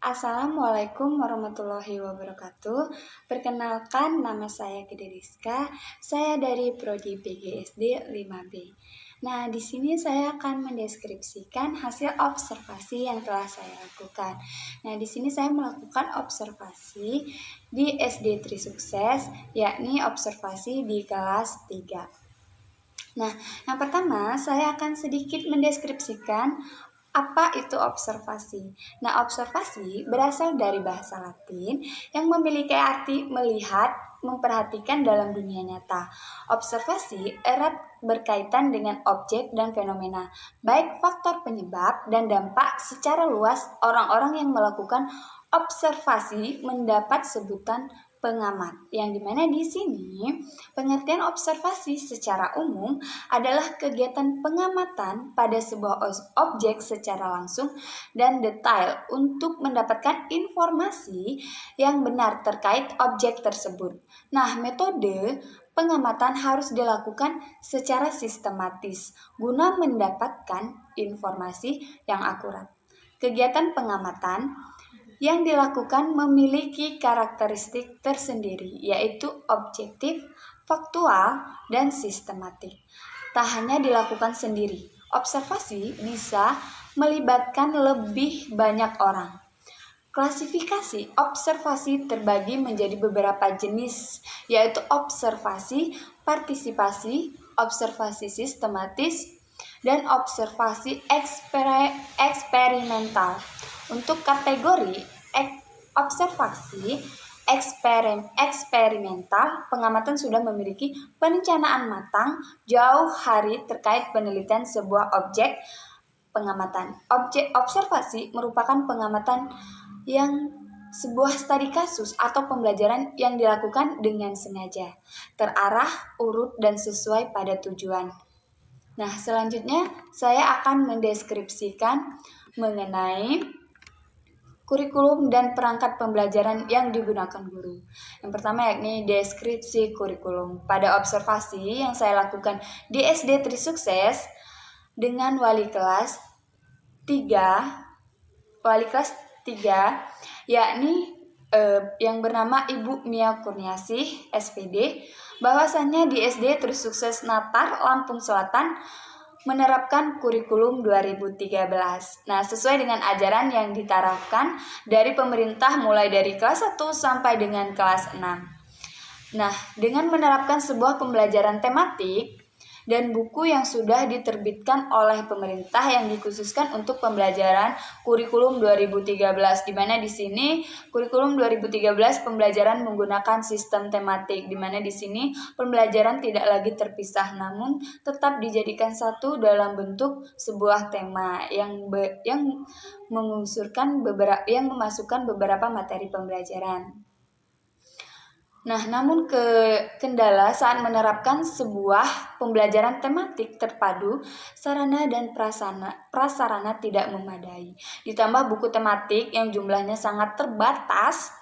Assalamualaikum warahmatullahi wabarakatuh. Perkenalkan, nama saya Gede Rizka. Saya dari Prodi PGSD 5B. Nah, di sini saya akan mendeskripsikan hasil observasi yang telah saya lakukan. Nah, di sini saya melakukan observasi di SD Trisukses, yakni observasi di kelas 3. Nah, yang pertama saya akan sedikit mendeskripsikan apa itu observasi. Nah, observasi berasal dari bahasa Latin yang memiliki arti melihat, memperhatikan dalam dunia nyata. Observasi erat berkaitan dengan objek dan fenomena, baik faktor penyebab dan dampak secara luas. Orang-orang yang melakukan observasi mendapat sebutan pengamat, yang dimana di sini pengertian observasi secara umum adalah kegiatan pengamatan pada sebuah objek secara langsung dan detail untuk mendapatkan informasi yang benar terkait objek tersebut. Nah, metode pengamatan harus dilakukan secara sistematis guna mendapatkan informasi yang akurat. Kegiatan pengamatan yang dilakukan memiliki karakteristik tersendiri, yaitu objektif, faktual, dan sistematik. Tak hanya dilakukan sendiri, observasi bisa melibatkan lebih banyak orang. Klasifikasi observasi terbagi menjadi beberapa jenis, yaitu observasi partisipasi, observasi sistematis, dan observasi eksperimental. Untuk kategori observasi eksperimental, pengamatan sudah memiliki perencanaan matang jauh hari terkait penelitian sebuah objek pengamatan. Objek observasi merupakan pengamatan yang sebuah studi kasus atau pembelajaran yang dilakukan dengan sengaja, terarah, urut, dan sesuai pada tujuan. Nah, selanjutnya saya akan mendeskripsikan mengenai kurikulum dan perangkat pembelajaran yang digunakan guru. Yang pertama yakni deskripsi kurikulum. Pada observasi yang saya lakukan di SD Trisukses dengan wali kelas 3, yakni yang bernama Ibu Mia Kurniasih, SPD, bahwasannya di SD Trisukses Natar, Lampung Selatan menerapkan kurikulum 2013. Nah, sesuai dengan ajaran yang diterapkan dari pemerintah mulai dari kelas 1 sampai dengan kelas 6. Nah, dengan menerapkan sebuah pembelajaran tematik dan buku yang sudah diterbitkan oleh pemerintah yang dikhususkan untuk pembelajaran kurikulum 2013, di mana di sini kurikulum 2013 pembelajaran menggunakan sistem tematik, di mana di sini pembelajaran tidak lagi terpisah namun tetap dijadikan satu dalam bentuk sebuah tema yang memasukkan beberapa materi pembelajaran. Nah, namun kendala saat menerapkan sebuah pembelajaran tematik terpadu, sarana dan prasarana tidak memadai. Ditambah buku tematik yang jumlahnya sangat terbatas.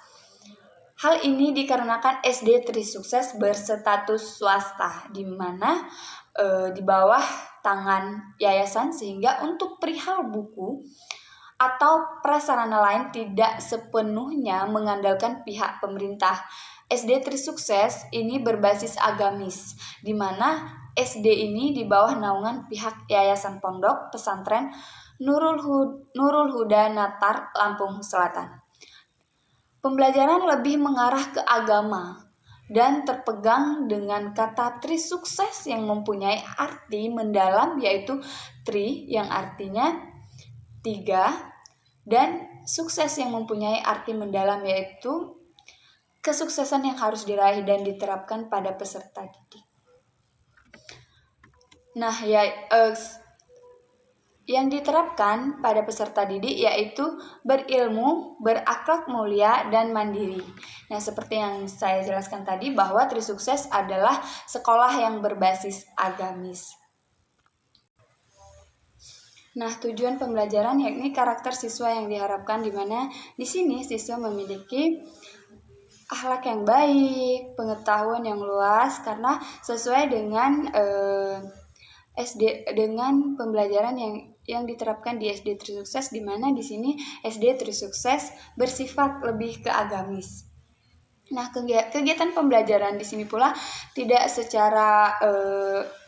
Hal ini dikarenakan SD Trisukses berstatus swasta, di mana di bawah tangan yayasan, sehingga untuk perihal buku atau prasarana lain tidak sepenuhnya mengandalkan pihak pemerintah. SD Trisukses ini berbasis agamis, di mana SD ini di bawah naungan pihak Yayasan Pondok Pesantren Nurul Huda Natar, Lampung Selatan. Pembelajaran lebih mengarah ke agama dan terpegang dengan kata Trisukses yang mempunyai arti mendalam, yaitu tri yang artinya 3, dan sukses yang mempunyai arti mendalam, yaitu kesuksesan yang harus diraih dan diterapkan pada peserta didik. Nah, yang diterapkan pada peserta didik yaitu berilmu, berakhlak mulia, dan mandiri. Nah, seperti yang saya jelaskan tadi bahwa Trisukses adalah sekolah yang berbasis agamis. Nah, tujuan pembelajaran yakni karakter siswa yang diharapkan, di mana di sini siswa memiliki akhlak yang baik, pengetahuan yang luas, karena sesuai dengan dengan pembelajaran yang diterapkan di SD Trisukses, di mana di sini SD Trisukses bersifat lebih ke agamis. Nah, kegiatan pembelajaran di sini pula tidak secara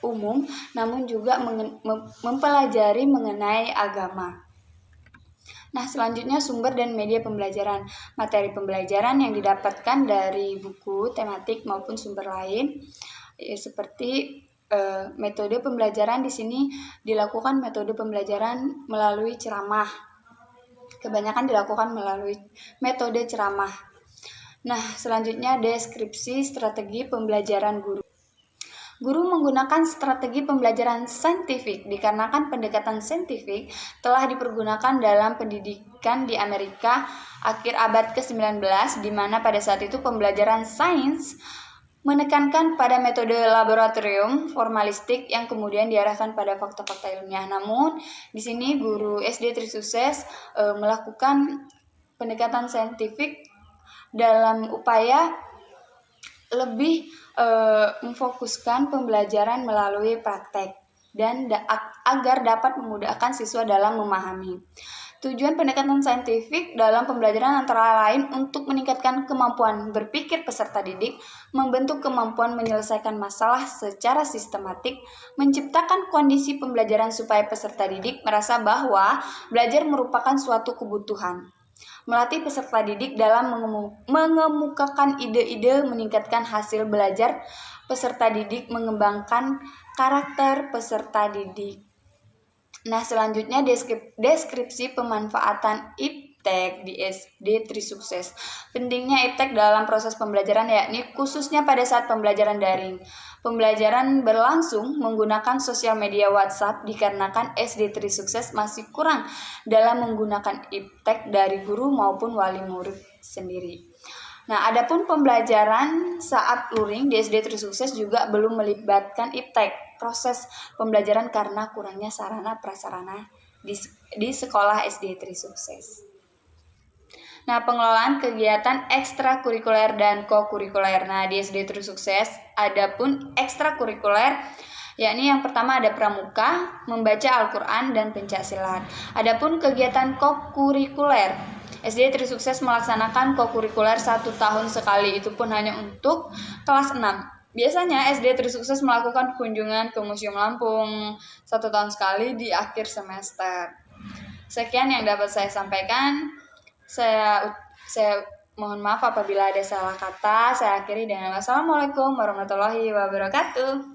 umum, namun juga mempelajari mengenai agama. Nah, selanjutnya sumber dan media pembelajaran. Materi pembelajaran yang didapatkan dari buku, tematik maupun sumber lain, seperti metode pembelajaran di sini dilakukan metode pembelajaran melalui ceramah. Kebanyakan dilakukan melalui metode ceramah. Nah, selanjutnya deskripsi strategi pembelajaran guru. Guru menggunakan strategi pembelajaran saintifik dikarenakan pendekatan saintifik telah dipergunakan dalam pendidikan di Amerika akhir abad ke-19, di mana pada saat itu pembelajaran sains menekankan pada metode laboratorium formalistik yang kemudian diarahkan pada fakta-fakta ilmiah. Namun, di sini guru SD Trisukses melakukan pendekatan saintifik dalam upaya lebih memfokuskan pembelajaran melalui praktek dan agar dapat memudahkan siswa dalam memahami. Tujuan pendekatan saintifik dalam pembelajaran antara lain untuk meningkatkan kemampuan berpikir peserta didik, membentuk kemampuan menyelesaikan masalah secara sistematik, menciptakan kondisi pembelajaran supaya peserta didik merasa bahwa belajar merupakan suatu kebutuhan. Melatih peserta didik dalam mengemukakan ide-ide, meningkatkan hasil belajar peserta didik, mengembangkan karakter peserta didik. Nah, selanjutnya deskripsi pemanfaatan iptek di SD Trisukses. Pentingnya iptek dalam proses pembelajaran yakni khususnya pada saat pembelajaran daring. Pembelajaran berlangsung menggunakan sosial media WhatsApp dikarenakan SD Trisukses masih kurang dalam menggunakan iptek dari guru maupun wali murid sendiri. Nah, adapun pembelajaran saat luring di SD Trisukses juga belum melibatkan iptek proses pembelajaran karena kurangnya sarana prasarana di sekolah SD Trisukses. Nah, pengelolaan kegiatan ekstrakurikuler dan kokurikuler. Nah, di SD Trisukses adapun ekstrakurikuler yakni yang pertama ada pramuka, membaca Al-Qur'an dan pencaksilat. Adapun kegiatan kokurikuler, SD Trisukses melaksanakan kokurikuler 1 tahun sekali, itu pun hanya untuk kelas 6. Biasanya SD Trisukses melakukan kunjungan ke Museum Lampung 1 tahun sekali di akhir semester. Sekian yang dapat saya sampaikan. Saya mohon maaf apabila ada salah kata. Saya akhiri dengan wassalamualaikum warahmatullahi wabarakatuh.